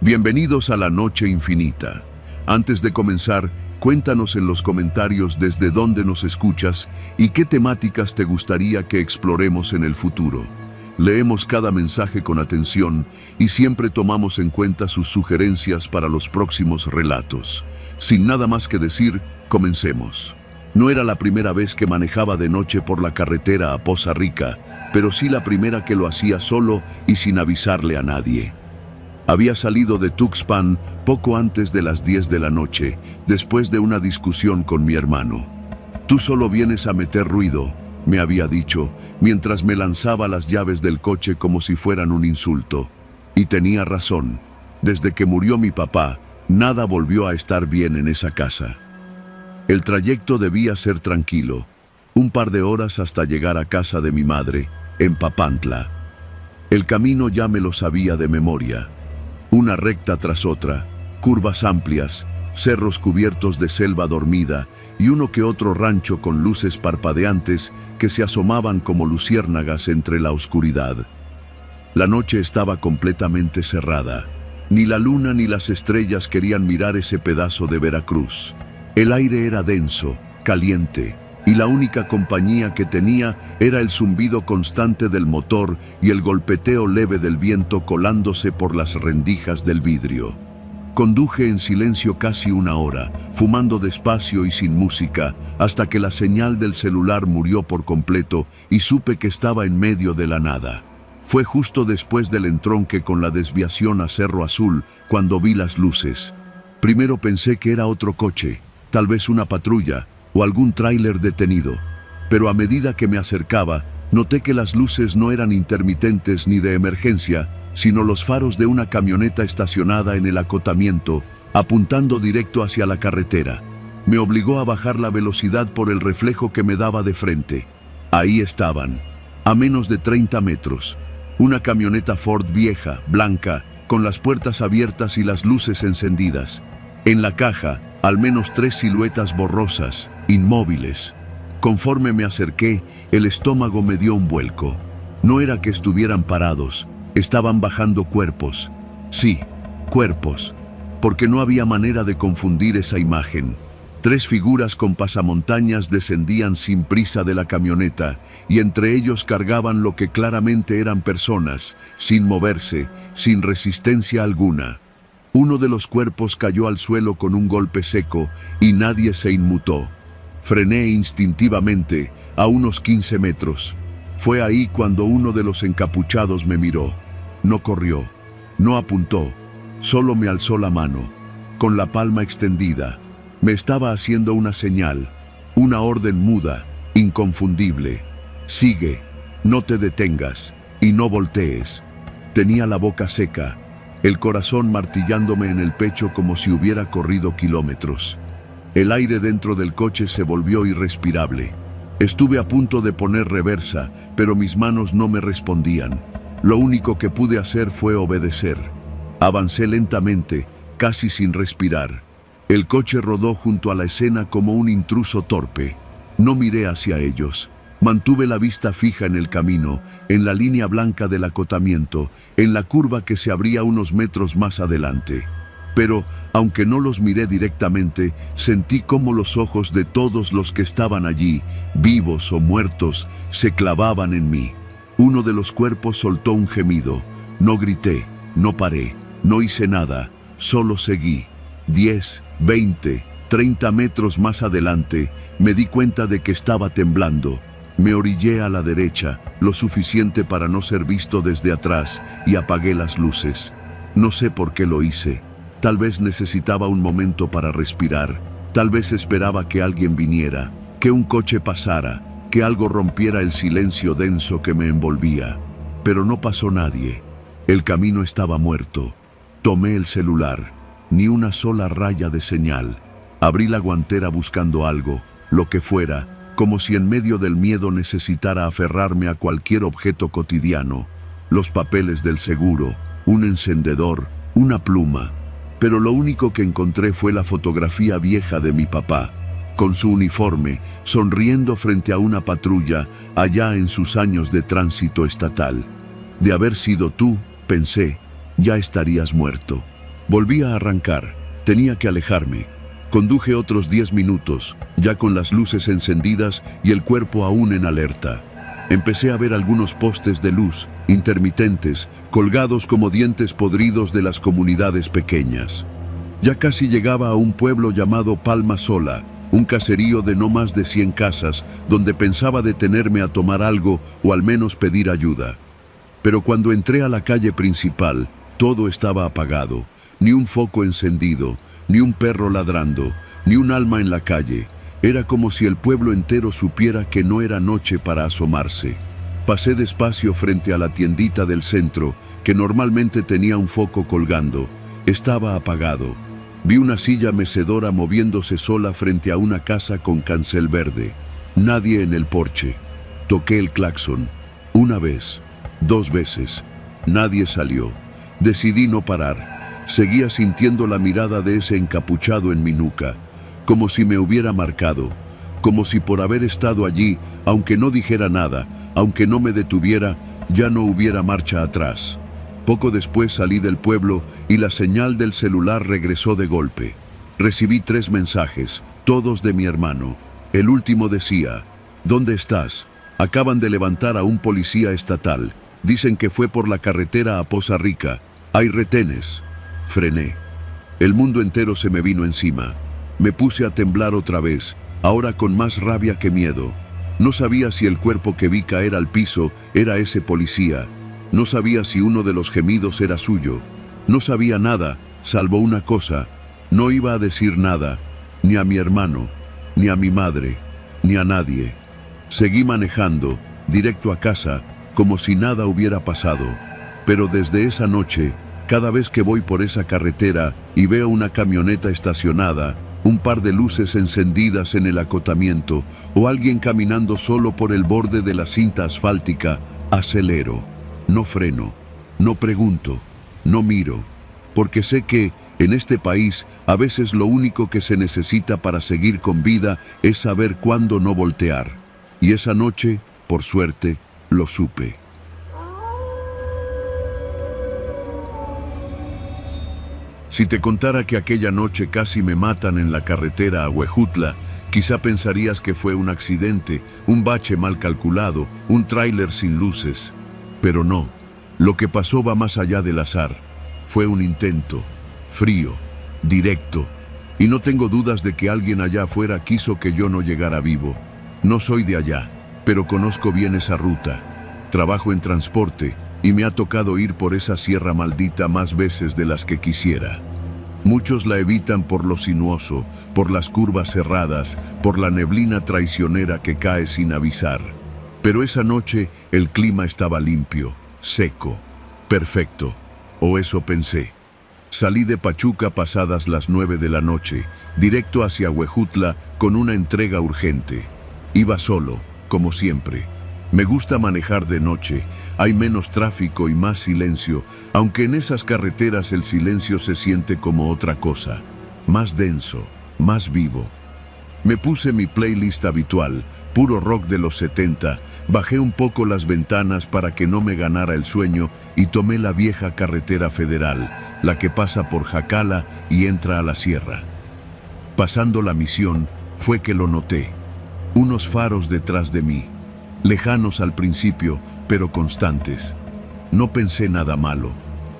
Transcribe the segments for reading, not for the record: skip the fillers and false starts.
Bienvenidos a la Noche Infinita. Antes de comenzar, cuéntanos en los comentarios desde dónde nos escuchas y qué temáticas te gustaría que exploremos en el futuro. Leemos cada mensaje con atención y siempre tomamos en cuenta sus sugerencias para los próximos relatos. Sin nada más que decir, comencemos. No era la primera vez que manejaba de noche por la carretera a Poza Rica, pero sí la primera que lo hacía solo y sin avisarle a nadie. Había salido de Tuxpan poco antes de las 10 de la noche, después de una discusión con mi hermano. «Tú solo vienes a meter ruido», me había dicho, mientras me lanzaba las llaves del coche como si fueran un insulto. Y tenía razón. Desde que murió mi papá, nada volvió a estar bien en esa casa. El trayecto debía ser tranquilo, un par de horas hasta llegar a casa de mi madre, en Papantla. El camino ya me lo sabía de memoria. Una recta tras otra, curvas amplias, cerros cubiertos de selva dormida y uno que otro rancho con luces parpadeantes que se asomaban como luciérnagas entre la oscuridad. La noche estaba completamente cerrada. Ni la luna ni las estrellas querían mirar ese pedazo de Veracruz. El aire era denso, caliente, y la única compañía que tenía era el zumbido constante del motor y el golpeteo leve del viento colándose por las rendijas del vidrio. Conduje en silencio casi una hora, fumando despacio y sin música, hasta que la señal del celular murió por completo y supe que estaba en medio de la nada. Fue justo después del entronque con la desviación a Cerro Azul cuando vi las luces. Primero pensé que era otro coche, tal vez una patrulla o algún tráiler detenido, pero a medida que me acercaba, noté que las luces no eran intermitentes ni de emergencia, sino los faros de una camioneta estacionada en el acotamiento, apuntando directo hacia la carretera. Me obligó a bajar la velocidad por el reflejo que me daba de frente. Ahí estaban, a menos de 30 metros, una camioneta Ford vieja, blanca, con las puertas abiertas y las luces encendidas. En la caja, al menos 3 siluetas borrosas, inmóviles. Conforme me acerqué, el estómago me dio un vuelco. No era que estuvieran parados, estaban bajando cuerpos. Sí, cuerpos, porque no había manera de confundir esa imagen. 3 figuras con pasamontañas descendían sin prisa de la camioneta y entre ellos cargaban lo que claramente eran personas, sin moverse, sin resistencia alguna. Uno de los cuerpos cayó al suelo con un golpe seco y nadie se inmutó. Frené instintivamente a unos 15 metros. Fue ahí cuando uno de los encapuchados me miró. No corrió, no apuntó, solo me alzó la mano, con la palma extendida. Me estaba haciendo una señal, una orden muda, inconfundible. Sigue, no te detengas y no voltees. Tenía la boca seca, el corazón martillándome en el pecho como si hubiera corrido kilómetros. El aire dentro del coche se volvió irrespirable. Estuve a punto de poner reversa, pero mis manos no me respondían. Lo único que pude hacer fue obedecer. Avancé lentamente, casi sin respirar. El coche rodó junto a la escena como un intruso torpe. No miré hacia ellos. Mantuve la vista fija en el camino, en la línea blanca del acotamiento, en la curva que se abría unos metros más adelante. Pero, aunque no los miré directamente, sentí cómo los ojos de todos los que estaban allí, vivos o muertos, se clavaban en mí. Uno de los cuerpos soltó un gemido. No grité, no paré, no hice nada, solo seguí. 10, 20, 30 metros más adelante, me di cuenta de que estaba temblando. Me orillé a la derecha, lo suficiente para no ser visto desde atrás, y apagué las luces. No sé por qué lo hice. Tal vez necesitaba un momento para respirar. Tal vez esperaba que alguien viniera, que un coche pasara, que algo rompiera el silencio denso que me envolvía. Pero no pasó nadie. El camino estaba muerto. Tomé el celular. Ni una sola raya de señal. Abrí la guantera buscando algo, lo que fuera, como si en medio del miedo necesitara aferrarme a cualquier objeto cotidiano. Los papeles del seguro, un encendedor, una pluma. Pero lo único que encontré fue la fotografía vieja de mi papá, con su uniforme, sonriendo frente a una patrulla allá en sus años de tránsito estatal. De haber sido tú, pensé, ya estarías muerto. Volví a arrancar. Tenía que alejarme. Conduje otros 10 minutos, ya con las luces encendidas y el cuerpo aún en alerta. Empecé a ver algunos postes de luz, intermitentes, colgados como dientes podridos de las comunidades pequeñas. Ya casi llegaba a un pueblo llamado Palma Sola, un caserío de no más de 100 casas, donde pensaba detenerme a tomar algo o al menos pedir ayuda. Pero cuando entré a la calle principal, todo estaba apagado, ni un foco encendido, ni un perro ladrando, ni un alma en la calle. Era como si el pueblo entero supiera que no era noche para asomarse. Pasé despacio frente a la tiendita del centro, que normalmente tenía un foco colgando. Estaba apagado. Vi una silla mecedora moviéndose sola frente a una casa con cancel verde. Nadie en el porche. Toqué el claxon. Una vez, 2 veces. Nadie salió. Decidí no parar. Seguía sintiendo la mirada de ese encapuchado en mi nuca, como si me hubiera marcado, como si por haber estado allí, aunque no dijera nada, aunque no me detuviera, ya no hubiera marcha atrás. Poco después salí del pueblo y la señal del celular regresó de golpe. Recibí 3 mensajes, todos de mi hermano. El último decía: ¿dónde estás? Acaban de levantar a un policía estatal. Dicen que fue por la carretera a Poza Rica. Hay retenes. Frené. El mundo entero se me vino encima. Me puse a temblar otra vez, ahora con más rabia que miedo. No sabía si el cuerpo que vi caer al piso era ese policía. No sabía si uno de los gemidos era suyo. No sabía nada, salvo una cosa. No iba a decir nada, ni a mi hermano, ni a mi madre, ni a nadie. Seguí manejando, directo a casa, como si nada hubiera pasado. Pero desde esa noche, cada vez que voy por esa carretera y veo una camioneta estacionada, un par de luces encendidas en el acotamiento o alguien caminando solo por el borde de la cinta asfáltica, acelero. No freno, no pregunto, no miro, porque sé que en este país a veces lo único que se necesita para seguir con vida es saber cuándo no voltear. Y esa noche, por suerte, lo supe. Si te contara que aquella noche casi me matan en la carretera a Huejutla, quizá pensarías que fue un accidente, un bache mal calculado, un tráiler sin luces. Pero no, lo que pasó va más allá del azar. Fue un intento, frío, directo, y no tengo dudas de que alguien allá afuera quiso que yo no llegara vivo. No soy de allá, pero conozco bien esa ruta. Trabajo en transporte, y me ha tocado ir por esa sierra maldita más veces de las que quisiera. Muchos la evitan por lo sinuoso, por las curvas cerradas, por la neblina traicionera que cae sin avisar. Pero esa noche el clima estaba limpio, seco, perfecto, o eso pensé. Salí de Pachuca pasadas las 9 de la noche, directo hacia Huejutla con una entrega urgente. Iba solo, como siempre. Me gusta manejar de noche, hay menos tráfico y más silencio, aunque en esas carreteras el silencio se siente como otra cosa, más denso, más vivo. Me puse mi playlist habitual, puro rock de los 70, bajé un poco las ventanas para que no me ganara el sueño y tomé la vieja carretera federal, la que pasa por Jacala y entra a la sierra. Pasando la Misión, fue que lo noté. Unos faros detrás de mí. Lejanos al principio, pero constantes. No pensé nada malo.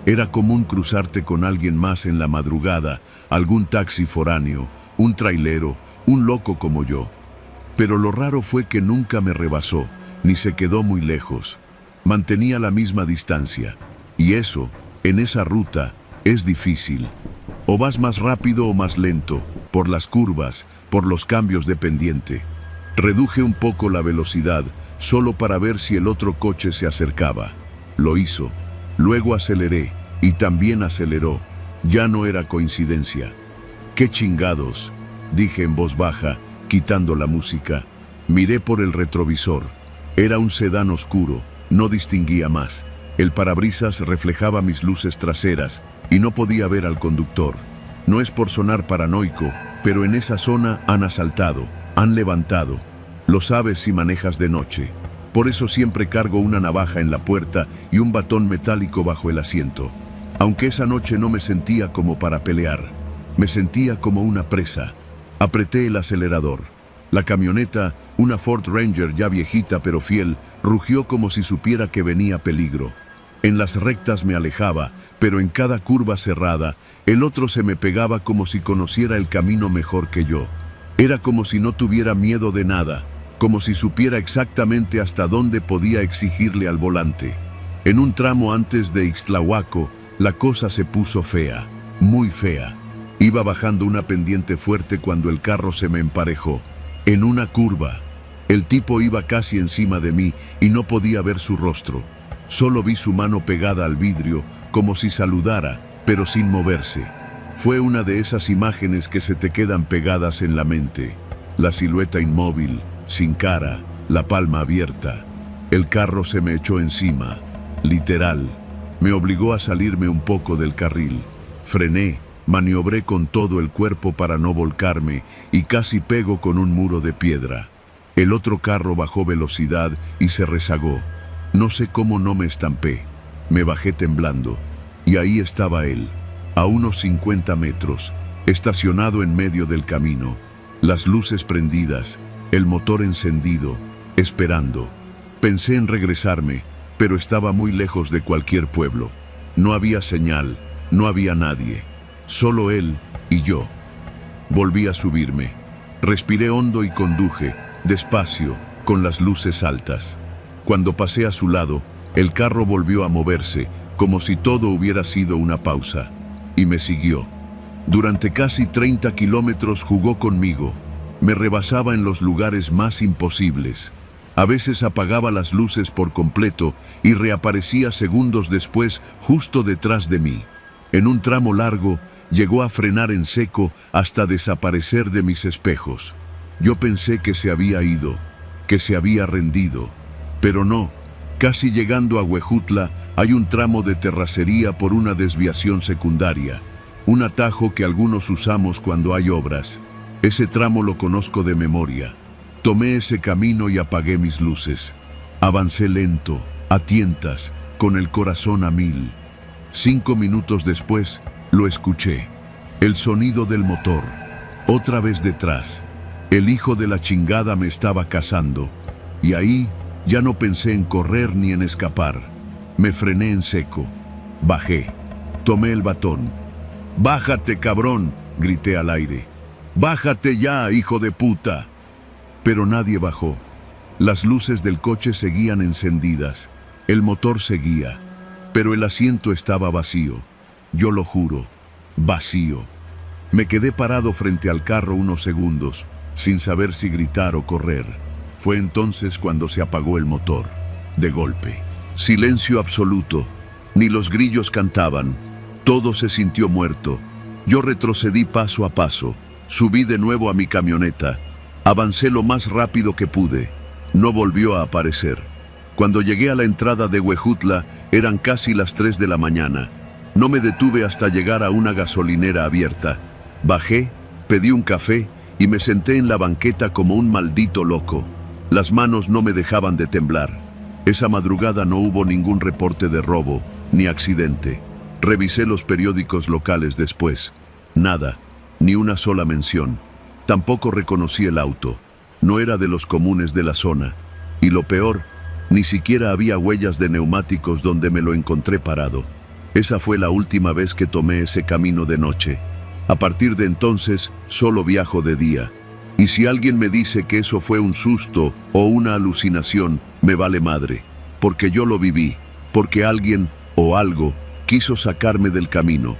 Era común cruzarte con alguien más en la madrugada, algún taxi foráneo, un trailero, un loco como yo. Pero lo raro fue que nunca me rebasó, ni se quedó muy lejos. Mantenía la misma distancia. Y eso, en esa ruta, es difícil. O vas más rápido o más lento, por las curvas, por los cambios de pendiente. Reduje un poco la velocidad, solo para ver si el otro coche se acercaba. Lo hizo. Luego aceleré, y también aceleró. Ya no era coincidencia. ¡Qué chingados!, dije en voz baja, quitando la música. Miré por el retrovisor. Era un sedán oscuro, no distinguía más. El parabrisas reflejaba mis luces traseras, y no podía ver al conductor. No es por sonar paranoico, pero en esa zona han asaltado, han levantado. Lo sabes si manejas de noche. Por eso siempre cargo una navaja en la puerta y un batón metálico bajo el asiento. Aunque esa noche no me sentía como para pelear, me sentía como una presa. Apreté el acelerador. La camioneta, una Ford Ranger ya viejita pero fiel, rugió como si supiera que venía peligro. En las rectas me alejaba, pero en cada curva cerrada, el otro se me pegaba como si conociera el camino mejor que yo. Era como si no tuviera miedo de nada, como si supiera exactamente hasta dónde podía exigirle al volante. En un tramo antes de Ixtlahuaco, la cosa se puso fea, muy fea. Iba bajando una pendiente fuerte cuando el carro se me emparejó. En una curva, el tipo iba casi encima de mí y no podía ver su rostro. Solo vi su mano pegada al vidrio, como si saludara, pero sin moverse. Fue una de esas imágenes que se te quedan pegadas en la mente. La silueta inmóvil, sin cara, la palma abierta. El carro se me echó encima, literal. Me obligó a salirme un poco del carril. Frené, maniobré con todo el cuerpo para no volcarme y casi pego con un muro de piedra. El otro carro bajó velocidad y se rezagó. No sé cómo no me estampé. Me bajé temblando. Y ahí estaba él, a unos 50 metros, estacionado en medio del camino. Las luces prendidas, el motor encendido, esperando. Pensé en regresarme, pero estaba muy lejos de cualquier pueblo. No había señal, no había nadie. Solo él y yo. Volví a subirme. Respiré hondo y conduje, despacio, con las luces altas. Cuando pasé a su lado, el carro volvió a moverse, como si todo hubiera sido una pausa. Y me siguió. Durante casi 30 kilómetros jugó conmigo. Me rebasaba en los lugares más imposibles. A veces apagaba las luces por completo y reaparecía segundos después justo detrás de mí. En un tramo largo, llegó a frenar en seco hasta desaparecer de mis espejos. Yo pensé que se había ido, que se había rendido, pero no. Casi llegando a Huejutla hay un tramo de terracería por una desviación secundaria, un atajo que algunos usamos cuando hay obras. Ese tramo lo conozco de memoria. Tomé ese camino y apagué mis luces. Avancé lento, a tientas, con el corazón a 1000. 5 minutos después, lo escuché. El sonido del motor. Otra vez detrás. El hijo de la chingada me estaba cazando. Y ahí ya no pensé en correr ni en escapar. Me frené en seco. Bajé. Tomé el batón. «¡Bájate, cabrón!», grité al aire. «¡Bájate ya, hijo de puta!». Pero nadie bajó. Las luces del coche seguían encendidas. El motor seguía. Pero el asiento estaba vacío. Yo lo juro, vacío. Me quedé parado frente al carro unos segundos, sin saber si gritar o correr. Fue entonces cuando se apagó el motor, de golpe. Silencio absoluto. Ni los grillos cantaban. Todo se sintió muerto. Yo retrocedí paso a paso. Subí de nuevo a mi camioneta. Avancé lo más rápido que pude. No volvió a aparecer. Cuando llegué a la entrada de Huejutla, eran casi las 3 de la mañana. No me detuve hasta llegar a una gasolinera abierta. Bajé, pedí un café y me senté en la banqueta como un maldito loco. Las manos no me dejaban de temblar. Esa madrugada no hubo ningún reporte de robo, ni accidente. Revisé los periódicos locales después. Nada, ni una sola mención. Tampoco reconocí el auto. No era de los comunes de la zona. Y lo peor, ni siquiera había huellas de neumáticos donde me lo encontré parado. Esa fue la última vez que tomé ese camino de noche. A partir de entonces, solo viajo de día. Y si alguien me dice que eso fue un susto o una alucinación, me vale madre. Porque yo lo viví. Porque alguien o algo quiso sacarme del camino.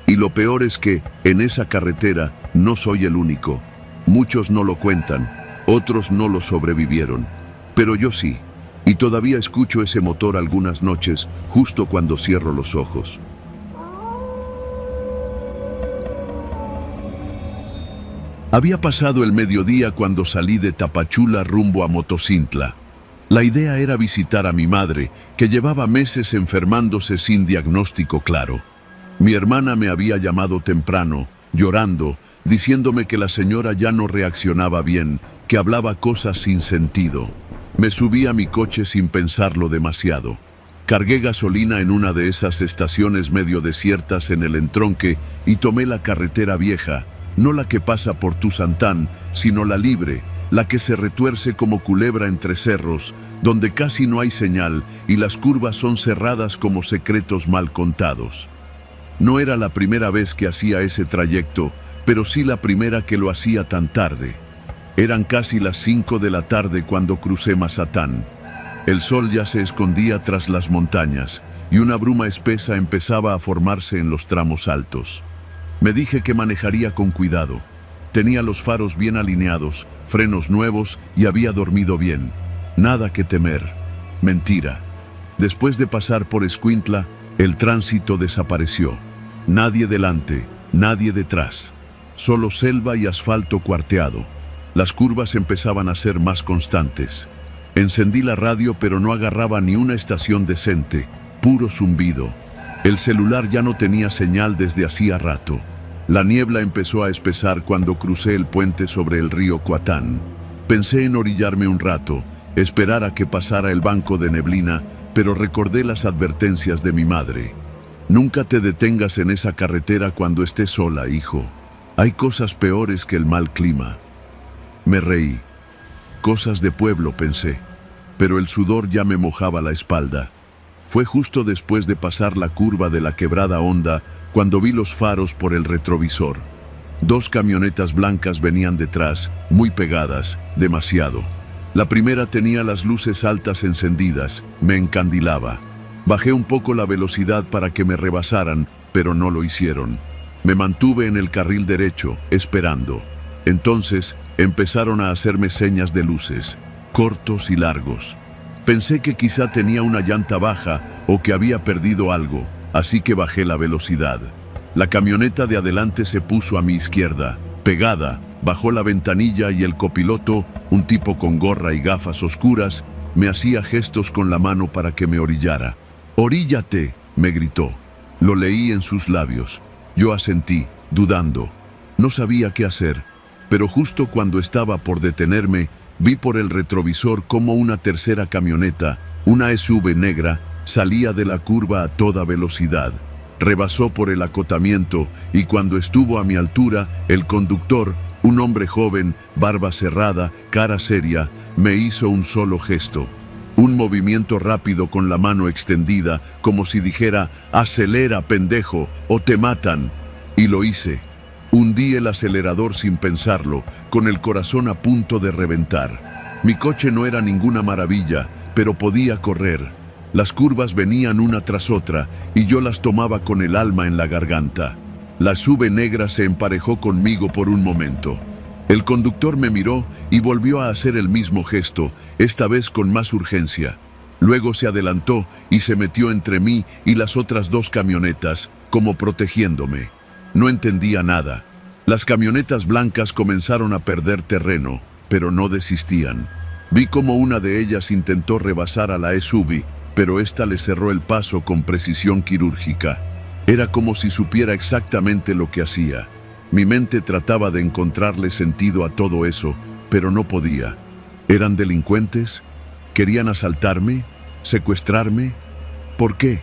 Y lo peor es que, en esa carretera, no soy el único. Muchos no lo cuentan, otros no lo sobrevivieron. Pero yo sí. Y todavía escucho ese motor algunas noches, justo cuando cierro los ojos. Había pasado el mediodía cuando salí de Tapachula rumbo a Motocintla. La idea era visitar a mi madre, que llevaba meses enfermándose sin diagnóstico claro. Mi hermana me había llamado temprano, llorando, diciéndome que la señora ya no reaccionaba bien, que hablaba cosas sin sentido. Me subí a mi coche sin pensarlo demasiado. Cargué gasolina en una de esas estaciones medio desiertas en el entronque y tomé la carretera vieja, no la que pasa por Tuzantán, sino la libre, la que se retuerce como culebra entre cerros, donde casi no hay señal y las curvas son cerradas como secretos mal contados. No era la primera vez que hacía ese trayecto, pero sí la primera que lo hacía tan tarde. Eran casi las 5 de la tarde cuando crucé Mazatán. El sol ya se escondía tras las montañas y una bruma espesa empezaba a formarse en los tramos altos. Me dije que manejaría con cuidado. Tenía los faros bien alineados, frenos nuevos y había dormido bien. Nada que temer. Mentira. Después de pasar por Escuintla, el tránsito desapareció. Nadie delante, nadie detrás. Solo selva y asfalto cuarteado. Las curvas empezaban a ser más constantes. Encendí la radio pero no agarraba ni una estación decente, puro zumbido. El celular ya no tenía señal desde hacía rato. La niebla empezó a espesar cuando crucé el puente sobre el río Coatán. Pensé en orillarme un rato, esperar a que pasara el banco de neblina, pero recordé las advertencias de mi madre. Nunca te detengas en esa carretera cuando estés sola, hijo. Hay cosas peores que el mal clima. Me reí. Cosas de pueblo, pensé, pero el sudor ya me mojaba la espalda. Fue justo después de pasar la curva de la Quebrada Honda cuando vi los faros por el retrovisor. 2 camionetas blancas venían detrás, muy pegadas, demasiado. La primera tenía las luces altas encendidas, me encandilaba. Bajé un poco la velocidad para que me rebasaran, pero no lo hicieron. Me mantuve en el carril derecho, esperando. Entonces empezaron a hacerme señas de luces, cortos y largos. Pensé que quizá tenía una llanta baja o que había perdido algo, así que bajé la velocidad. La camioneta de adelante se puso a mi izquierda, pegada, bajó la ventanilla y el copiloto, un tipo con gorra y gafas oscuras, me hacía gestos con la mano para que me orillara. «¡Oríllate!», me gritó. Lo leí en sus labios. Yo asentí, dudando. No sabía qué hacer, pero justo cuando estaba por detenerme, vi por el retrovisor cómo una tercera camioneta, una SUV negra, salía de la curva a toda velocidad. Rebasó por el acotamiento y cuando estuvo a mi altura, el conductor, un hombre joven, barba cerrada, cara seria, me hizo un solo gesto. Un movimiento rápido con la mano extendida, como si dijera, «Acelera, pendejo, o te matan». Y lo hice. Hundí el acelerador sin pensarlo, con el corazón a punto de reventar. Mi coche no era ninguna maravilla, pero podía correr. Las curvas venían una tras otra y yo las tomaba con el alma en la garganta. La SUV negra se emparejó conmigo por un momento. El conductor me miró y volvió a hacer el mismo gesto, esta vez con más urgencia. Luego se adelantó y se metió entre mí y las otras 2 camionetas, como protegiéndome. No entendía nada. Las camionetas blancas comenzaron a perder terreno, pero no desistían. Vi cómo una de ellas intentó rebasar a la SUV, pero esta le cerró el paso con precisión quirúrgica. Era como si supiera exactamente lo que hacía. Mi mente trataba de encontrarle sentido a todo eso, pero no podía. ¿Eran delincuentes? ¿Querían asaltarme? ¿Secuestrarme? ¿Por qué?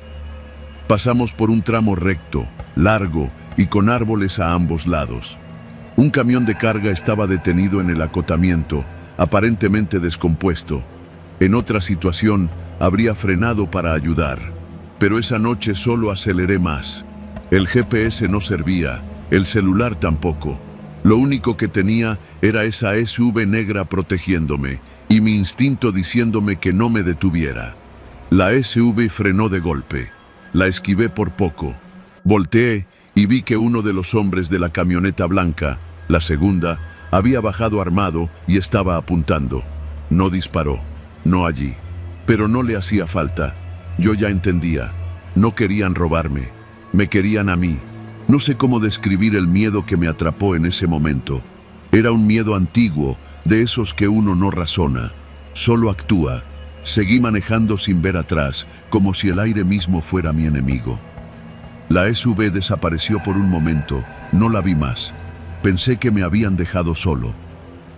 Pasamos por un tramo recto, largo y con árboles a ambos lados. Un camión de carga estaba detenido en el acotamiento, aparentemente descompuesto. En otra situación, habría frenado para ayudar. Pero esa noche solo aceleré más. El GPS no servía, el celular tampoco. Lo único que tenía era esa SUV negra protegiéndome y mi instinto diciéndome que no me detuviera. La SUV frenó de golpe. La esquivé por poco. Volteé y vi que uno de los hombres de la camioneta blanca, la segunda, había bajado armado y estaba apuntando. No disparó, no allí. Pero no le hacía falta. Yo ya entendía. No querían robarme. Me querían a mí. No sé cómo describir el miedo que me atrapó en ese momento. Era un miedo antiguo, de esos que uno no razona, solo actúa. Seguí manejando sin ver atrás, como si el aire mismo fuera mi enemigo. La SUV desapareció por un momento, no la vi más. Pensé que me habían dejado solo.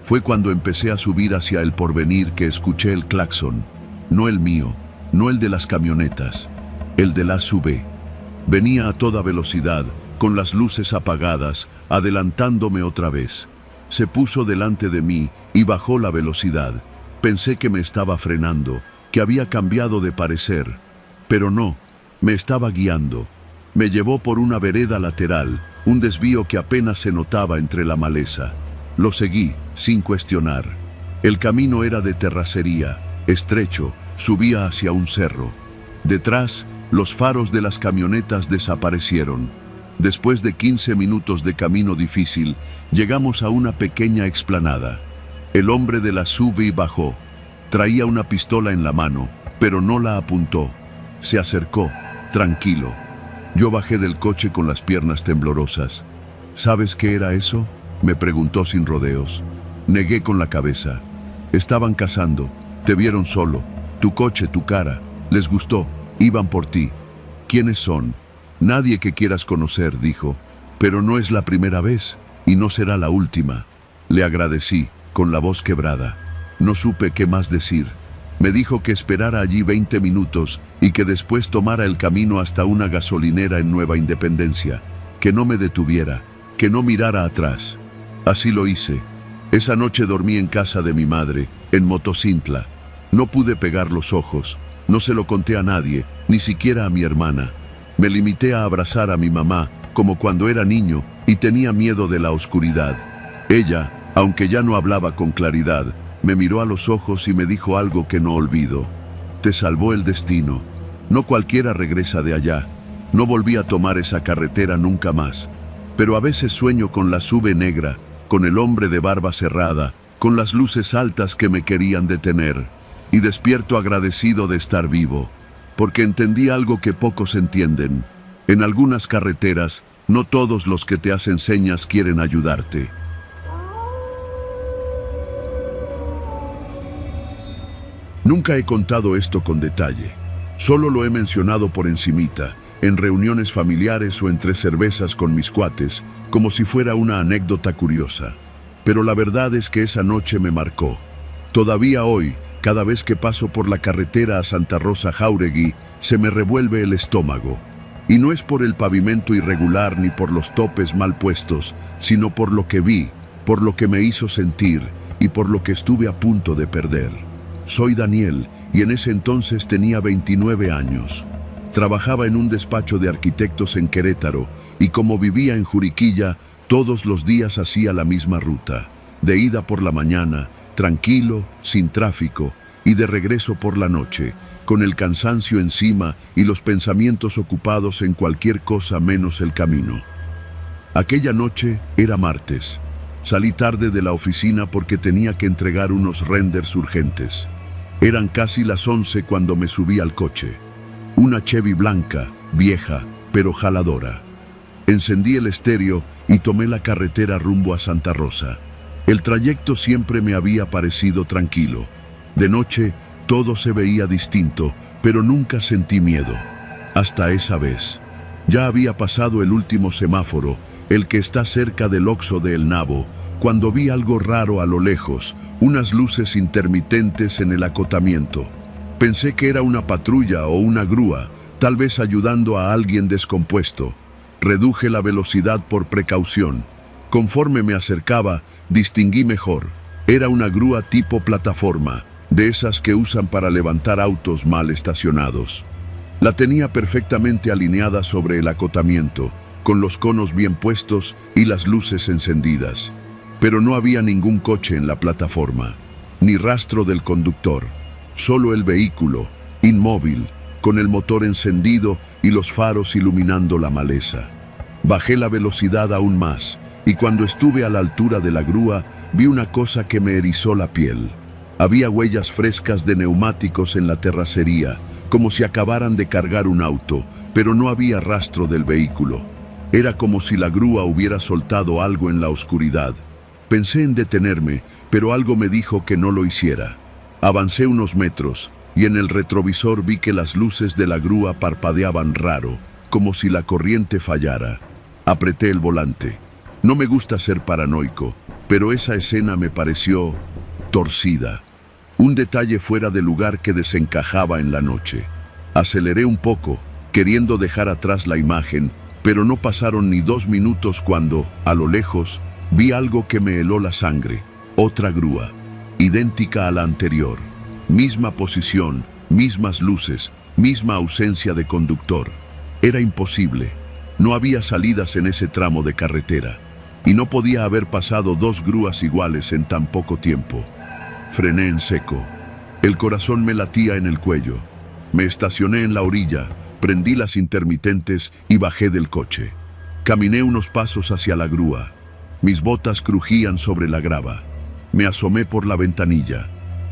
Fue cuando empecé a subir hacia el Porvenir que escuché el claxon, no el mío, no el de las camionetas, el de la SUV. Venía a toda velocidad, con las luces apagadas, adelantándome otra vez. Se puso delante de mí y bajó la velocidad. Pensé que me estaba frenando, que había cambiado de parecer, pero no, me estaba guiando. Me llevó por una vereda lateral, un desvío que apenas se notaba entre la maleza. Lo seguí, sin cuestionar. El camino era de terracería, estrecho, subía hacia un cerro. Detrás, los faros de las camionetas desaparecieron. Después de 15 minutos de camino difícil, llegamos a una pequeña explanada. El hombre de la SUV bajó. Traía una pistola en la mano, pero no la apuntó. Se acercó, tranquilo. Yo bajé del coche con las piernas temblorosas. ¿Sabes qué era eso?, me preguntó sin rodeos. Negué con la cabeza. Estaban cazando, te vieron solo. Tu coche, tu cara, les gustó, iban por ti. ¿Quiénes son? Nadie que quieras conocer, dijo. Pero no es la primera vez, y no será la última. Le agradecí, con la voz quebrada. No supe qué más decir. Me dijo que esperara allí 20 minutos y que después tomara el camino hasta una gasolinera en Nueva Independencia. Que no me detuviera, que no mirara atrás. Así lo hice. Esa noche dormí en casa de mi madre, en Motocintla. No pude pegar los ojos. No se lo conté a nadie, ni siquiera a mi hermana. Me limité a abrazar a mi mamá, como cuando era niño, y tenía miedo de la oscuridad. Ella, aunque ya no hablaba con claridad, me miró a los ojos y me dijo algo que no olvido. Te salvó el destino. No cualquiera regresa de allá. No volví a tomar esa carretera nunca más. Pero a veces sueño con la SUV negra, con el hombre de barba cerrada, con las luces altas que me querían detener. Y despierto agradecido de estar vivo, porque entendí algo que pocos entienden. En algunas carreteras, no todos los que te hacen señas quieren ayudarte. Nunca he contado esto con detalle. Solo lo he mencionado por encimita, en reuniones familiares o entre cervezas con mis cuates, como si fuera una anécdota curiosa. Pero la verdad es que esa noche me marcó. Todavía hoy, cada vez que paso por la carretera a Santa Rosa Jáuregui, se me revuelve el estómago. Y no es por el pavimento irregular ni por los topes mal puestos, sino por lo que vi, por lo que me hizo sentir y por lo que estuve a punto de perder. Soy Daniel y en ese entonces tenía 29 años. Trabajaba en un despacho de arquitectos en Querétaro y como vivía en Juriquilla, todos los días hacía la misma ruta. De ida por la mañana, tranquilo, sin tráfico, y de regreso por la noche, con el cansancio encima y los pensamientos ocupados en cualquier cosa menos el camino. Aquella noche era martes. Salí tarde de la oficina porque tenía que entregar unos renders urgentes. Eran casi las 11 cuando me subí al coche. Una Chevy blanca, vieja, pero jaladora. Encendí el estéreo y tomé la carretera rumbo a Santa Rosa. El trayecto siempre me había parecido tranquilo. De noche, todo se veía distinto, pero nunca sentí miedo. Hasta esa vez. Ya había pasado el último semáforo, el que está cerca del Oxxo de El Nabo, cuando vi algo raro a lo lejos, unas luces intermitentes en el acotamiento. Pensé que era una patrulla o una grúa, tal vez ayudando a alguien descompuesto. Reduje la velocidad por precaución. Conforme me acercaba, distinguí mejor. Era una grúa tipo plataforma, de esas que usan para levantar autos mal estacionados. La tenía perfectamente alineada sobre el acotamiento, con los conos bien puestos y las luces encendidas. Pero no había ningún coche en la plataforma, ni rastro del conductor. Solo el vehículo, inmóvil, con el motor encendido y los faros iluminando la maleza. Bajé la velocidad aún más, y cuando estuve a la altura de la grúa, vi una cosa que me erizó la piel. Había huellas frescas de neumáticos en la terracería, como si acabaran de cargar un auto, pero no había rastro del vehículo. Era como si la grúa hubiera soltado algo en la oscuridad. Pensé en detenerme, pero algo me dijo que no lo hiciera. Avancé unos metros, y en el retrovisor vi que las luces de la grúa parpadeaban raro, como si la corriente fallara. Apreté el volante. No me gusta ser paranoico, pero esa escena me pareció torcida. un detalle fuera de lugar que desencajaba en la noche. Aceleré un poco, queriendo dejar atrás la imagen, pero no pasaron ni 2 minutos cuando, a lo lejos, vi algo que me heló la sangre. Otra grúa, idéntica a la anterior. Misma posición, mismas luces, misma ausencia de conductor. Era imposible. No había salidas en ese tramo de carretera, y no podía haber pasado 2 grúas iguales en tan poco tiempo. Frené en seco. El corazón me latía en el cuello. Me estacioné en la orilla, prendí las intermitentes y bajé del coche. Caminé unos pasos hacia la grúa. Mis botas crujían sobre la grava. Me asomé por la ventanilla.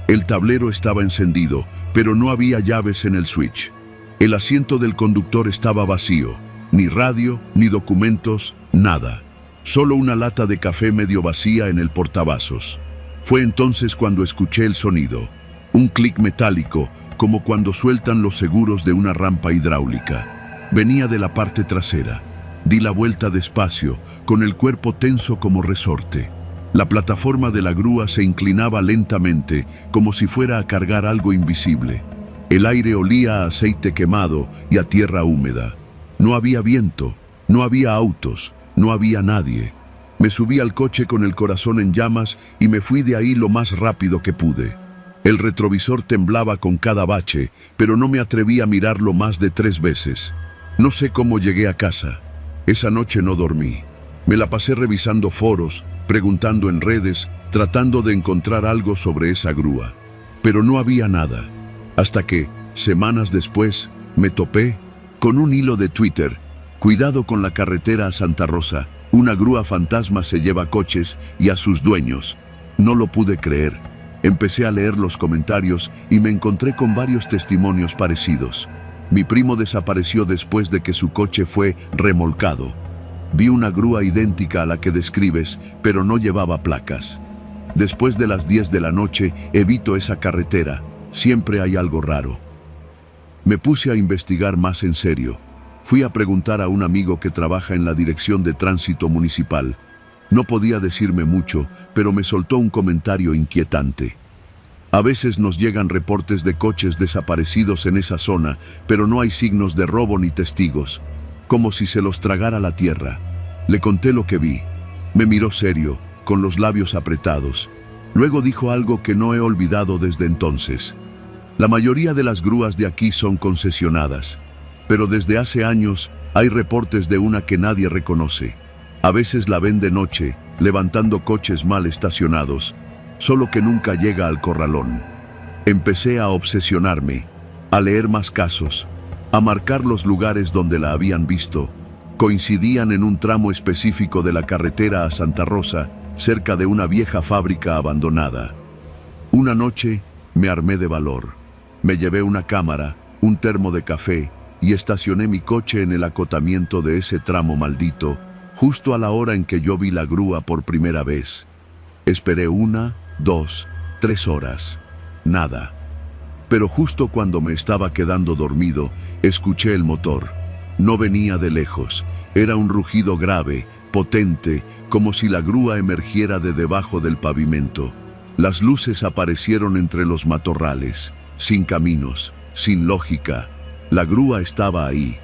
El tablero estaba encendido, pero no había llaves en el switch. El asiento del conductor estaba vacío. Ni radio, ni documentos, nada. Solo una lata de café medio vacía en el portavasos. Fue entonces cuando escuché el sonido. Un clic metálico, como cuando sueltan los seguros de una rampa hidráulica. Venía de la parte trasera. Di la vuelta despacio, con el cuerpo tenso como resorte. La plataforma de la grúa se inclinaba lentamente, como si fuera a cargar algo invisible. El aire olía a aceite quemado y a tierra húmeda. No había viento, no había autos, no había nadie. Me subí al coche con el corazón en llamas y me fui de ahí lo más rápido que pude. El retrovisor temblaba con cada bache, pero no me atreví a mirarlo más de 3 veces. No sé cómo llegué a casa. Esa noche no dormí. Me la pasé revisando foros, preguntando en redes, tratando de encontrar algo sobre esa grúa. Pero no había nada. Hasta que, semanas después, me topé con un hilo de Twitter. Cuidado con la carretera a Santa Rosa. Una grúa fantasma se lleva coches y a sus dueños. No lo pude creer. Empecé a leer los comentarios y me encontré con varios testimonios parecidos. Mi primo desapareció después de que su coche fue remolcado. Vi una grúa idéntica a la que describes, pero no llevaba placas. Después de las 10 de la noche, evito esa carretera. Siempre hay algo raro. Me puse a investigar más en serio. Fui a preguntar a un amigo que trabaja en la Dirección de Tránsito Municipal. No podía decirme mucho, pero me soltó un comentario inquietante. A veces nos llegan reportes de coches desaparecidos en esa zona, pero no hay signos de robo ni testigos, como si se los tragara la tierra. Le conté lo que vi. Me miró serio, con los labios apretados. Luego dijo algo que no he olvidado desde entonces. La mayoría de las grúas de aquí son concesionadas, pero desde hace años hay reportes de una que nadie reconoce. A veces la ven de noche, levantando coches mal estacionados, solo que nunca llega al corralón. Empecé a obsesionarme, a leer más casos, a marcar los lugares donde la habían visto. Coincidían en un tramo específico de la carretera a Santa Rosa, cerca de una vieja fábrica abandonada. Una noche me armé de valor. Me llevé una cámara, un termo de café y estacioné mi coche en el acotamiento de ese tramo maldito, justo a la hora en que yo vi la grúa por primera vez. Esperé 1, 2, 3 horas. Nada. Pero justo cuando me estaba quedando dormido, escuché el motor. No venía de lejos. Era un rugido grave, potente, como si la grúa emergiera de debajo del pavimento. Las luces aparecieron entre los matorrales, sin caminos, sin lógica. La grúa estaba ahí,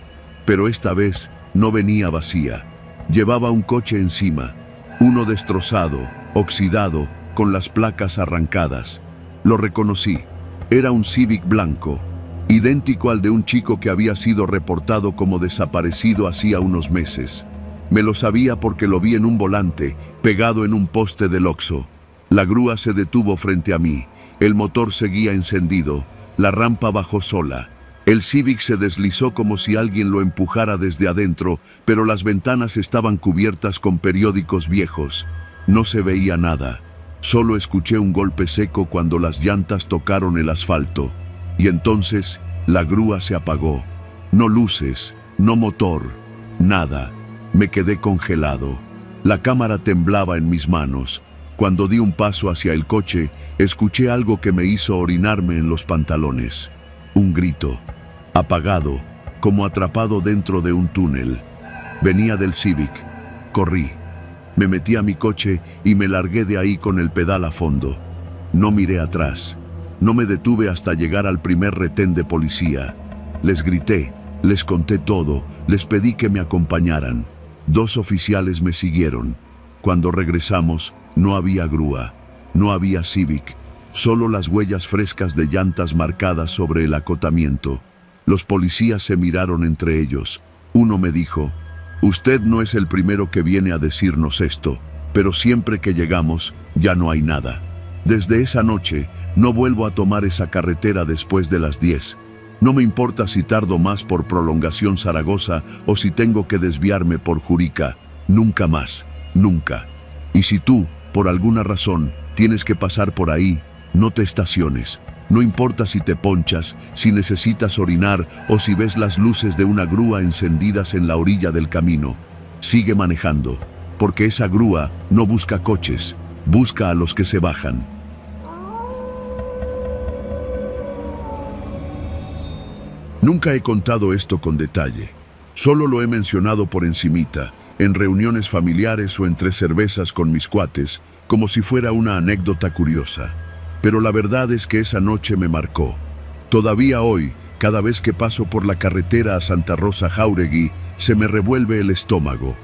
pero esta vez no venía vacía. Llevaba un coche encima, uno destrozado, oxidado, con las placas arrancadas. Lo reconocí. Era un Civic blanco, idéntico al de un chico que había sido reportado como desaparecido hacía unos meses. Me lo sabía porque lo vi en un volante, pegado en un poste del Oxxo. La grúa se detuvo frente a mí. El motor seguía encendido. La rampa bajó sola. El Civic se deslizó como si alguien lo empujara desde adentro, pero las ventanas estaban cubiertas con periódicos viejos. No se veía nada. Solo escuché un golpe seco cuando las llantas tocaron el asfalto. Y entonces la grúa se apagó. No luces, no motor, nada. Me quedé congelado. La cámara temblaba en mis manos. Cuando di un paso hacia el coche, escuché algo que me hizo orinarme en los pantalones. Un grito, apagado, como atrapado dentro de un túnel. Venía del Civic. Corrí. Me metí a mi coche y me largué de ahí con el pedal a fondo. No miré atrás. No me detuve hasta llegar al primer retén de policía. Les grité, les conté todo, les pedí que me acompañaran. 2 oficiales me siguieron. Cuando regresamos, no había grúa, no había Civic, solo las huellas frescas de llantas marcadas sobre el acotamiento. Los policías se miraron entre ellos. Uno me dijo: «Usted no es el primero que viene a decirnos esto, pero siempre que llegamos, ya no hay nada». Desde esa noche, no vuelvo a tomar esa carretera después de las 10. No me importa si tardo más por Prolongación Zaragoza o si tengo que desviarme por Jurica. Nunca más, nunca. Y si tú, por alguna razón, tienes que pasar por ahí, no te estaciones. No importa si te ponchas, si necesitas orinar o si ves las luces de una grúa encendidas en la orilla del camino. Sigue manejando, porque esa grúa no busca coches, busca a los que se bajan. Nunca he contado esto con detalle. Solo lo he mencionado por encimita, en reuniones familiares o entre cervezas con mis cuates, como si fuera una anécdota curiosa. Pero la verdad es que esa noche me marcó. Todavía hoy, cada vez que paso por la carretera a Santa Rosa Jáuregui, se me revuelve el estómago.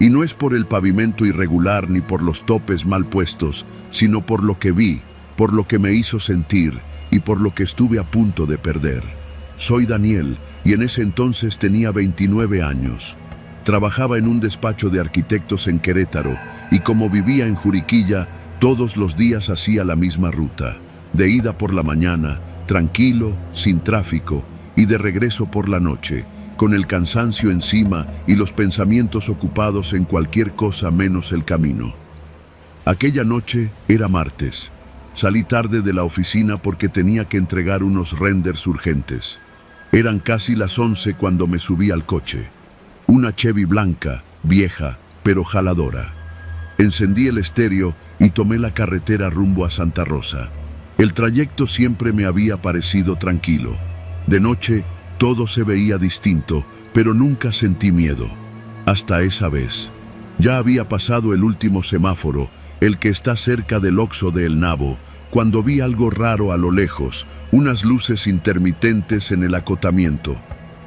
Y no es por el pavimento irregular ni por los topes mal puestos, sino por lo que vi, por lo que me hizo sentir y por lo que estuve a punto de perder. Soy Daniel y en ese entonces tenía 29 años. Trabajaba en un despacho de arquitectos en Querétaro y como vivía en Juriquilla, todos los días hacía la misma ruta, de ida por la mañana, tranquilo, sin tráfico, y de regreso por la noche, con el cansancio encima y los pensamientos ocupados en cualquier cosa menos el camino. Aquella noche era martes. Salí tarde de la oficina porque tenía que entregar unos renders urgentes. Eran casi las 11 cuando me subí al coche. Una Chevy blanca, vieja, pero jaladora. Encendí el estéreo y tomé la carretera rumbo a Santa Rosa. El trayecto siempre me había parecido tranquilo. De noche, todo se veía distinto, pero nunca sentí miedo. Hasta esa vez. Ya había pasado el último semáforo, el que está cerca del Oxxo de El Nabo, cuando vi algo raro a lo lejos, unas luces intermitentes en el acotamiento.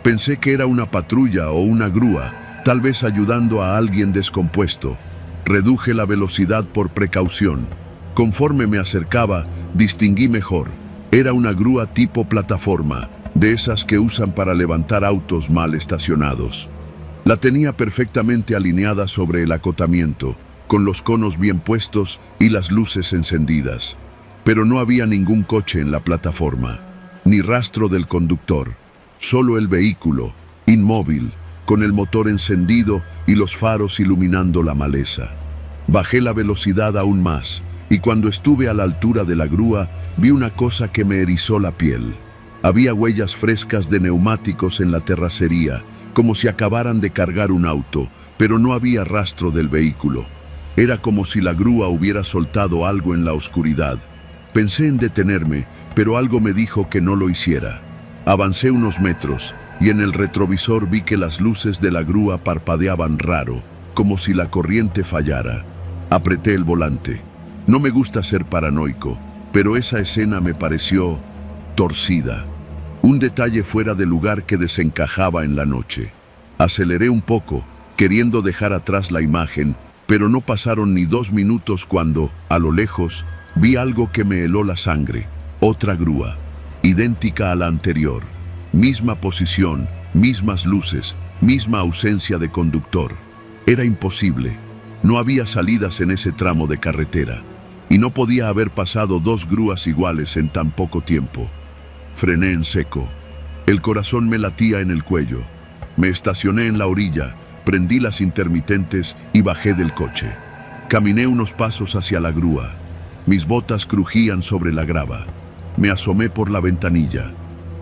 Pensé que era una patrulla o una grúa, tal vez ayudando a alguien descompuesto. Reduje la velocidad por precaución. Conforme me acercaba, distinguí mejor. Era una grúa tipo plataforma, de esas que usan para levantar autos mal estacionados. La tenía perfectamente alineada sobre el acotamiento, con los conos bien puestos y las luces encendidas. Pero no había ningún coche en la plataforma, ni rastro del conductor, solo el vehículo, inmóvil, con el motor encendido y los faros iluminando la maleza. Bajé la velocidad aún más, y cuando estuve a la altura de la grúa, vi una cosa que me erizó la piel. Había huellas frescas de neumáticos en la terracería, como si acabaran de cargar un auto, pero no había rastro del vehículo. Era como si la grúa hubiera soltado algo en la oscuridad. Pensé en detenerme, pero algo me dijo que no lo hiciera. Avancé unos metros, y en el retrovisor vi que las luces de la grúa parpadeaban raro, como si la corriente fallara. Apreté el volante. No me gusta ser paranoico, pero esa escena me pareció torcida. Un detalle fuera de lugar que desencajaba en la noche. Aceleré un poco, queriendo dejar atrás la imagen, pero no pasaron ni 2 minutos cuando, a lo lejos, vi algo que me heló la sangre. Otra grúa, idéntica a la anterior. Misma posición, mismas luces, misma ausencia de conductor. Era imposible. No había salidas en ese tramo de carretera. Y no podía haber pasado 2 grúas iguales en tan poco tiempo. Frené en seco. El corazón me latía en el cuello. Me estacioné en la orilla, prendí las intermitentes y bajé del coche. Caminé unos pasos hacia la grúa. Mis botas crujían sobre la grava. Me asomé por la ventanilla.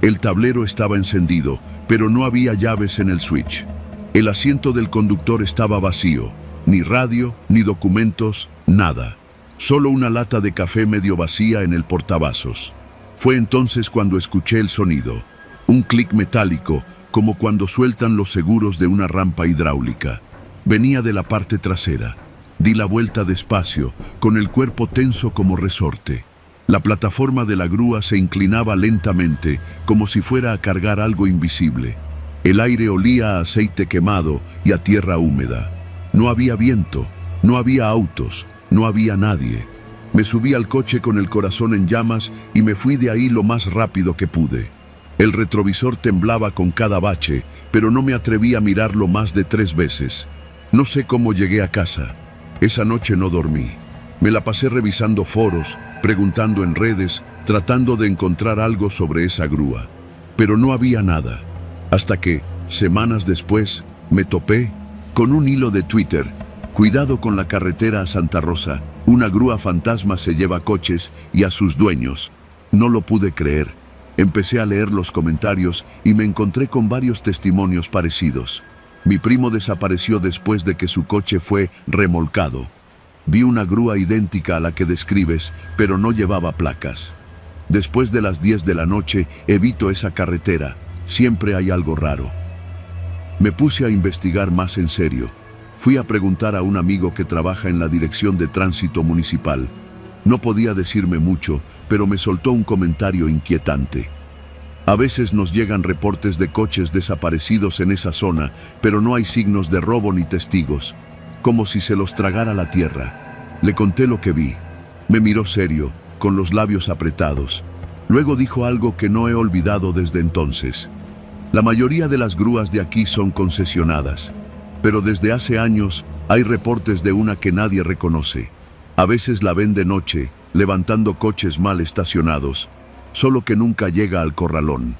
El tablero estaba encendido, pero no había llaves en el switch. El asiento del conductor estaba vacío. Ni radio, ni documentos, nada. Solo una lata de café medio vacía en el portavasos. Fue entonces cuando escuché el sonido. Un clic metálico, como cuando sueltan los seguros de una rampa hidráulica. Venía de la parte trasera. Di la vuelta despacio, con el cuerpo tenso como resorte. La plataforma de la grúa se inclinaba lentamente, como si fuera a cargar algo invisible. El aire olía a aceite quemado y a tierra húmeda. No había viento, no había autos, no había nadie. Me subí al coche con el corazón en llamas y me fui de ahí lo más rápido que pude. El retrovisor temblaba con cada bache, pero no me atreví a mirarlo más de 3 veces. No sé cómo llegué a casa. Esa noche no dormí. Me la pasé revisando foros, preguntando en redes, tratando de encontrar algo sobre esa grúa. Pero no había nada. Hasta que, semanas después, me topé con un hilo de Twitter. Cuidado con la carretera a Santa Rosa. Una grúa fantasma se lleva coches y a sus dueños. No lo pude creer. Empecé a leer los comentarios y me encontré con varios testimonios parecidos. Mi primo desapareció después de que su coche fue remolcado. Vi una grúa idéntica a la que describes, pero no llevaba placas. Después de las 10 de la noche, evito esa carretera. Siempre hay algo raro. Me puse a investigar más en serio. Fui a preguntar a un amigo que trabaja en la Dirección de Tránsito Municipal. No podía decirme mucho, pero me soltó un comentario inquietante. A veces nos llegan reportes de coches desaparecidos en esa zona, pero no hay signos de robo ni testigos, como si se los tragara la tierra. Le conté lo que vi. Me miró serio, con los labios apretados. Luego dijo algo que no he olvidado desde entonces. La mayoría de las grúas de aquí son concesionadas, pero desde hace años hay reportes de una que nadie reconoce. A veces la ven de noche, levantando coches mal estacionados, solo que nunca llega al corralón.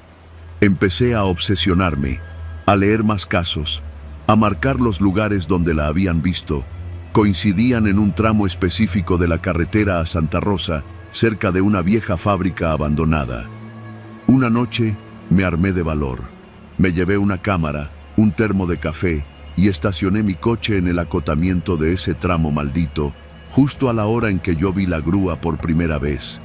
Empecé a obsesionarme, a leer más casos, a marcar los lugares donde la habían visto. Coincidían en un tramo específico de la carretera a Santa Rosa, cerca de una vieja fábrica abandonada. Una noche me armé de valor. Me llevé una cámara, un termo de café y estacioné mi coche en el acotamiento de ese tramo maldito, justo a la hora en que yo vi la grúa por primera vez.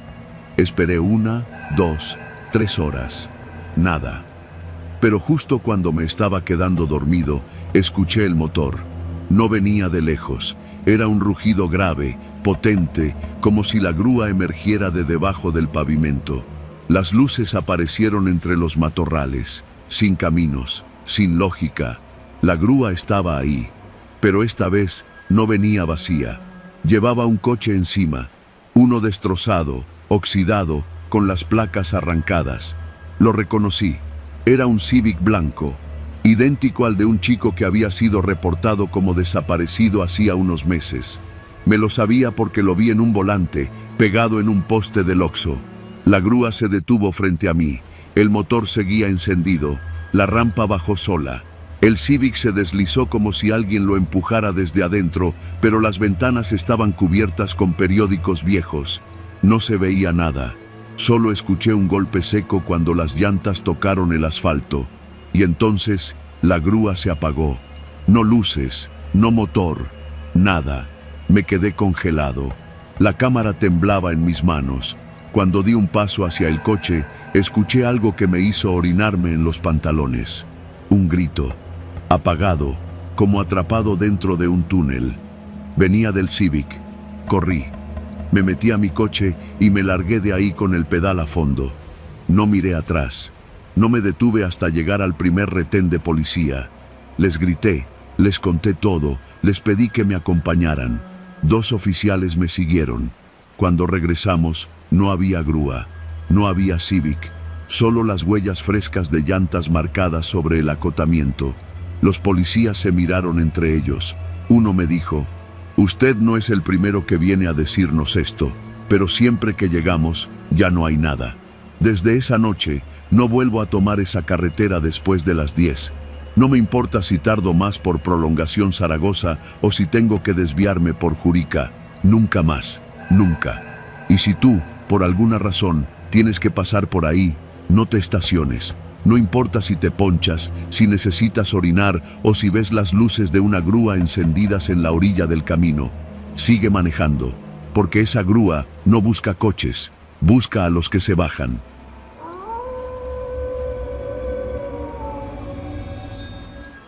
Esperé 1, 2, 3 horas. Nada. Pero justo cuando me estaba quedando dormido, escuché el motor. No venía de lejos. Era un rugido grave, potente, como si la grúa emergiera de debajo del pavimento. Las luces aparecieron entre los matorrales, sin caminos, sin lógica. La grúa estaba ahí, pero esta vez no venía vacía. Llevaba un coche encima, uno destrozado, oxidado, con las placas arrancadas. Lo reconocí. Era un Civic blanco, idéntico al de un chico que había sido reportado como desaparecido hacía unos meses. Me lo sabía porque lo vi en un volante, pegado en un poste del Oxxo. La grúa se detuvo frente a mí. El motor seguía encendido. La rampa bajó sola. El Civic se deslizó como si alguien lo empujara desde adentro, pero las ventanas estaban cubiertas con periódicos viejos. No se veía nada. Solo escuché un golpe seco cuando las llantas tocaron el asfalto. Y entonces la grúa se apagó. No luces, no motor, nada. Me quedé congelado. La cámara temblaba en mis manos. Cuando di un paso hacia el coche, escuché algo que me hizo orinarme en los pantalones. Un grito. Apagado, como atrapado dentro de un túnel. Venía del Civic. Corrí. Me metí a mi coche y me largué de ahí con el pedal a fondo. No miré atrás. No me detuve hasta llegar al primer retén de policía. Les grité, les conté todo, les pedí que me acompañaran. 2 oficiales me siguieron. Cuando regresamos, no había grúa, no había Civic, solo las huellas frescas de llantas marcadas sobre el acotamiento. Los policías se miraron entre ellos. Uno me dijo: «Usted no es el primero que viene a decirnos esto, pero siempre que llegamos, ya no hay nada». Desde esa noche, no vuelvo a tomar esa carretera después de las 10. No me importa si tardo más por Prolongación Zaragoza o si tengo que desviarme por Jurica. Nunca más, nunca. Y si tú, por alguna razón, tienes que pasar por ahí, no te estaciones. No importa si te ponchas, si necesitas orinar o si ves las luces de una grúa encendidas en la orilla del camino. Sigue manejando, porque esa grúa no busca coches, busca a los que se bajan.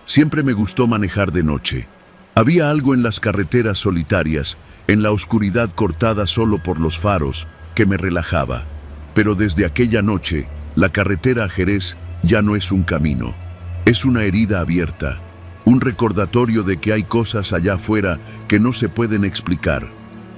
Siempre me gustó manejar de noche. Había algo en las carreteras solitarias, en la oscuridad cortada solo por los faros, que me relajaba. Pero desde aquella noche, la carretera a Jerez ya no es un camino. Es una herida abierta, un recordatorio de que hay cosas allá afuera que no se pueden explicar,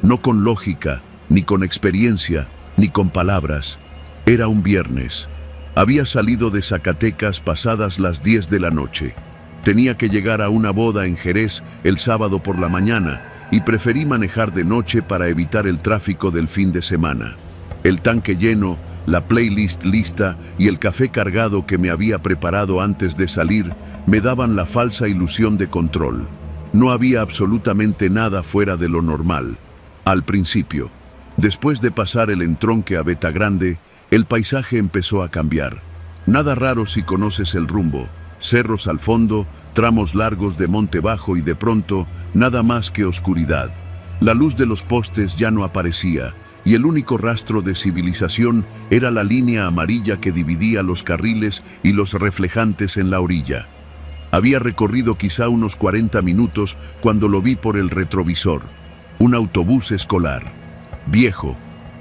no con lógica, ni con experiencia, ni con palabras. Era un viernes. Había salido de Zacatecas pasadas las 10 de la noche. Tenía que llegar a una boda en Jerez el sábado por la mañana y preferí manejar de noche para evitar el tráfico del fin de semana. El tanque lleno, la playlist lista y el café cargado que me había preparado antes de salir me daban la falsa ilusión de control. No había absolutamente nada fuera de lo normal. Al principio, después de pasar el entronque a Beta Grande, el paisaje empezó a cambiar. Nada raro si conoces el rumbo. Cerros al fondo, tramos largos de monte bajo y de pronto, nada más que oscuridad. La luz de los postes ya no aparecía, y el único rastro de civilización era la línea amarilla que dividía los carriles y los reflejantes en la orilla. Había recorrido quizá unos 40 minutos cuando lo vi por el retrovisor. Un autobús escolar. Viejo,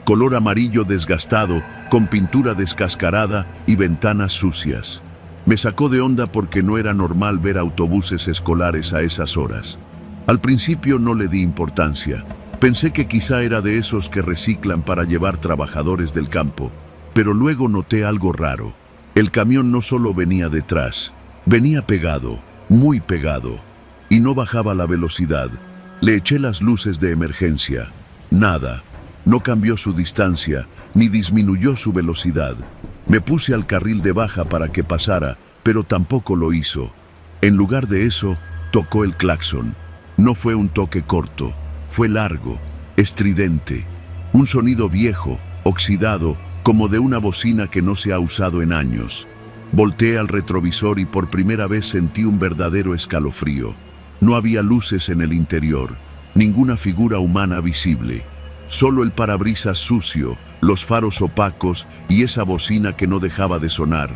color amarillo desgastado, con pintura descascarada y ventanas sucias. Me sacó de onda porque no era normal ver autobuses escolares a esas horas. Al principio no le di importancia. Pensé que quizá era de esos que reciclan para llevar trabajadores del campo, pero luego noté algo raro. El camión no solo venía detrás, venía pegado, muy pegado, y no bajaba la velocidad. Le eché las luces de emergencia. Nada. No cambió su distancia, ni disminuyó su velocidad. Me puse al carril de baja para que pasara, pero tampoco lo hizo. En lugar de eso, tocó el claxon. No fue un toque corto. Fue largo, estridente, un sonido viejo, oxidado, como de una bocina que no se ha usado en años. Volteé al retrovisor y por primera vez sentí un verdadero escalofrío. No había luces en el interior, ninguna figura humana visible. Solo el parabrisas sucio, los faros opacos y esa bocina que no dejaba de sonar.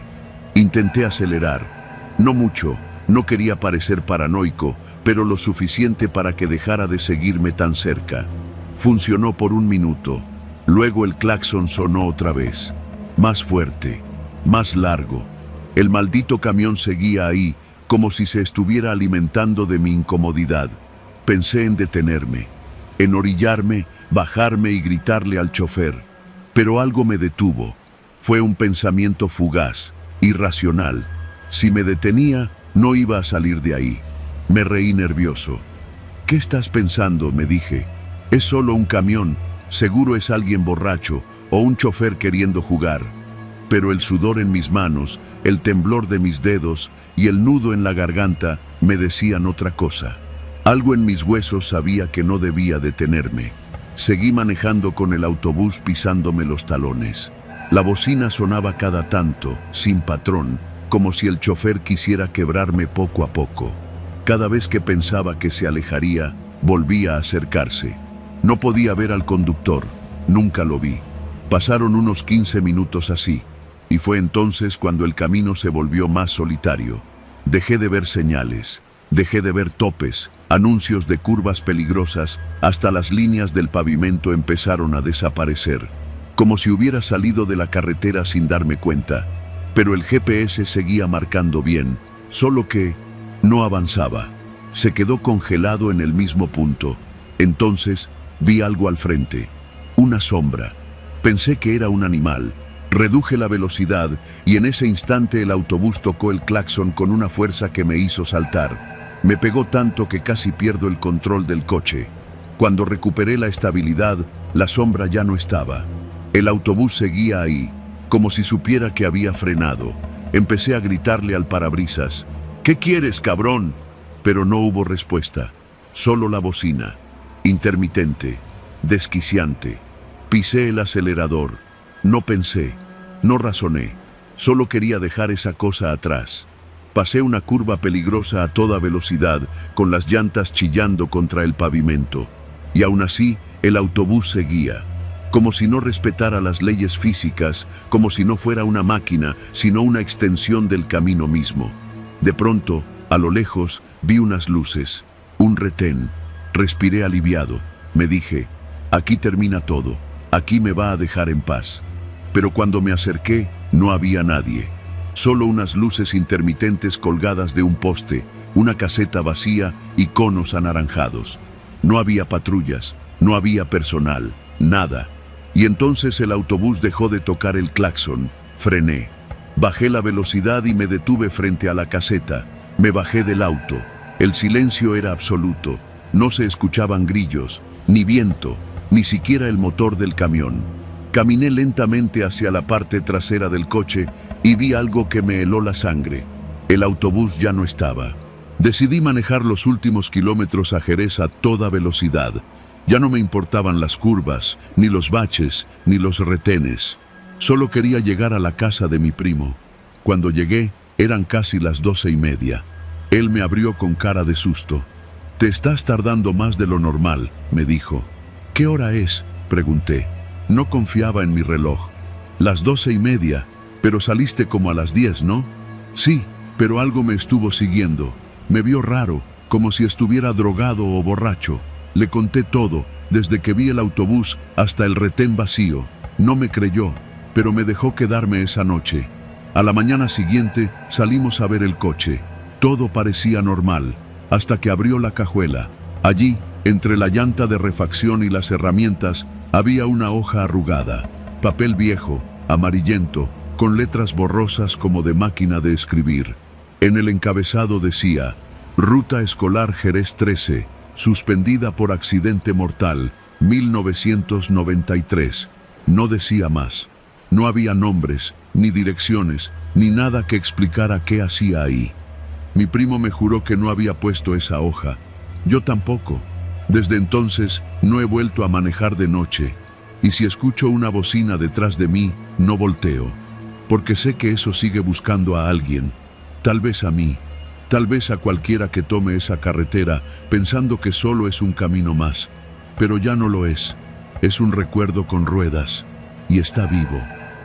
Intenté acelerar. No mucho. No quería parecer paranoico, pero lo suficiente para que dejara de seguirme tan cerca. Funcionó por un minuto. Luego el claxon sonó otra vez. Más fuerte, más largo. El maldito camión seguía ahí, como si se estuviera alimentando de mi incomodidad. Pensé en detenerme, en orillarme, bajarme y gritarle al chofer. Pero algo me detuvo. Fue un pensamiento fugaz, irracional. Si me detenía, no iba a salir de ahí. Me reí nervioso. ¿Qué estás pensando?, me dije. Es solo un camión, seguro es alguien borracho o un chofer queriendo jugar. Pero el sudor en mis manos, el temblor de mis dedos y el nudo en la garganta me decían otra cosa. Algo en mis huesos sabía que no debía detenerme. Seguí manejando con el autobús pisándome los talones. La bocina sonaba cada tanto, sin patrón, como si el chofer quisiera quebrarme poco a poco. Cada vez que pensaba que se alejaría, volvía a acercarse. No podía ver al conductor, nunca lo vi. Pasaron unos 15 minutos así, y fue entonces cuando el camino se volvió más solitario. Dejé de ver señales, dejé de ver topes, anuncios de curvas peligrosas, hasta las líneas del pavimento empezaron a desaparecer, como si hubiera salido de la carretera sin darme cuenta. Pero el GPS seguía marcando bien, solo que no avanzaba. Se quedó congelado en el mismo punto. Entonces vi algo al frente, una sombra. Pensé que era un animal. Reduje la velocidad y en ese instante el autobús tocó el claxon con una fuerza que me hizo saltar. Me pegó tanto que casi pierdo el control del coche. Cuando recuperé la estabilidad, la sombra ya no estaba. El autobús seguía ahí, como si supiera que había frenado. Empecé a gritarle al parabrisas: «¿Qué quieres, cabrón?». Pero no hubo respuesta, solo la bocina, intermitente, desquiciante. Pisé el acelerador. No pensé, no razoné, solo quería dejar esa cosa atrás. Pasé una curva peligrosa a toda velocidad, con las llantas chillando contra el pavimento. Y aún así, el autobús seguía, como si no respetara las leyes físicas, como si no fuera una máquina, sino una extensión del camino mismo. De pronto, a lo lejos, vi unas luces, un retén. Respiré aliviado. Me dije: aquí termina todo. aquí me va a dejar en paz. Pero cuando me acerqué, no había nadie. Solo unas luces intermitentes colgadas de un poste, una caseta vacía y conos anaranjados. No había patrullas, no había personal, nada. Y entonces el autobús dejó de tocar el claxon. Frené. Bajé la velocidad y me detuve frente a la caseta. Me bajé del auto. El silencio era absoluto. No se escuchaban grillos, ni viento, ni siquiera el motor del camión. Caminé lentamente hacia la parte trasera del coche y vi algo que me heló la sangre. El autobús ya no estaba. Decidí manejar los últimos kilómetros a Jerez a toda velocidad. Ya no me importaban las curvas, ni los baches, ni los retenes. Solo quería llegar a la casa de mi primo. Cuando llegué, eran casi las 12:30. Él me abrió con cara de susto. «Te estás tardando más de lo normal», me dijo. «¿Qué hora es?», pregunté. No confiaba en mi reloj. «Las 12:30, pero saliste como a las 10, ¿no?» «Sí, pero algo me estuvo siguiendo. Me vio raro, como si estuviera drogado o borracho. Le conté todo, desde que vi el autobús hasta el retén vacío. No me creyó, pero me dejó quedarme esa noche. A la mañana siguiente salimos a ver el coche. Todo parecía normal, hasta que abrió la cajuela. Allí, entre la llanta de refacción y las herramientas, había una hoja arrugada, papel viejo, amarillento, con letras borrosas como de máquina de escribir. En el encabezado decía: «Ruta escolar Jerez 13, suspendida por accidente mortal, 1993. No decía más. No había nombres, ni direcciones, ni nada que explicara qué hacía ahí. Mi primo me juró que no había puesto esa hoja. Yo tampoco. Desde entonces no he vuelto a manejar de noche, y si escucho una bocina detrás de mí, no volteo, porque sé que eso sigue buscando a alguien, tal vez a mí, tal vez a cualquiera que tome esa carretera pensando que solo es un camino más, pero ya no lo es un recuerdo con ruedas, y está vivo».